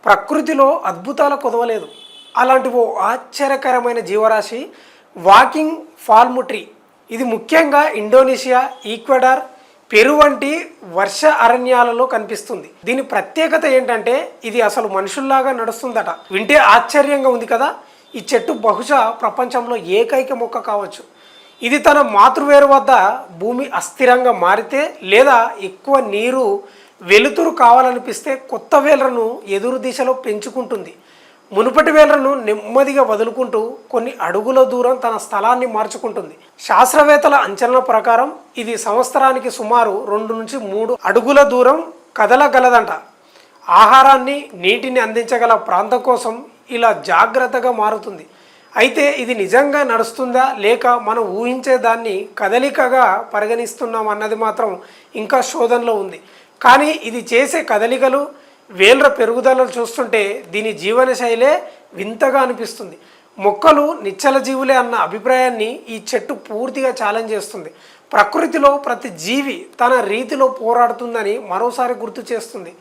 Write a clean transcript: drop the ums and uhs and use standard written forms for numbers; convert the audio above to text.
ప్రకృతిలో అద్భుతాల కొదవలేదు. అలాంటి ఓ ఆశ్చర్యకరమైన జీవరాశి వాకింగ్ ఫాల్మ్ ట్రీ. ఇది ముఖ్యంగా ఇండోనేషియా, ఈక్వెడార్, పెరు వంటి వర్ష అరణ్యాలలో కనిపిస్తుంది. దీని ప్రత్యేకత ఏంటంటే ఇది అసలు మనుషుల్లాగా నడుస్తుందట. వింటే ఆశ్చర్యంగా ఉంది కదా. ఈ చెట్టు బహుశా ప్రపంచంలో ఏకైక మొక్క కావచ్చు. ఇది తన మాతృవేరు వద్ద భూమి అస్థిరంగా మారితే లేదా ఎక్కువ నీరు వెలుతురు కావాలనిపిస్తే కొత్త వేళ్లను ఎదురు దిశలో పెంచుకుంటుంది. మునుపటి వేళ్లను నెమ్మదిగా వదులుకుంటూ కొన్ని అడుగుల దూరం తన స్థలాన్ని మార్చుకుంటుంది. శాస్త్రవేత్తల అంచనా ప్రకారం ఇది సంవత్సరానికి సుమారు 2 నుంచి 3 అడుగుల దూరం కదలగలదంట. ఆహారాన్ని, నీటిని అందించగల ప్రాంతం కోసం ఇలా జాగ్రత్తగా మారుతుంది. అయితే ఇది నిజంగా నడుస్తుందా లేక మనం ఊహించే దాన్ని కదలికగా పరిగణిస్తున్నాం అన్నది మాత్రం ఇంకా శోధనలో ఉంది. కానీ ఇది చేసే కదలికలు, వేళ్ళ పెరుగుదలను చూస్తుంటే దీని జీవనశైలే వింతగా అనిపిస్తుంది. మొక్కలు నిశ్చల జీవులే అన్న అభిప్రాయాన్ని ఈ చెట్టు పూర్తిగా ఛాలెంజ్ చేస్తుంది. ప్రకృతిలో ప్రతి జీవి తన రీతిలో పోరాడుతుందని మరోసారి గుర్తు చేస్తుంది.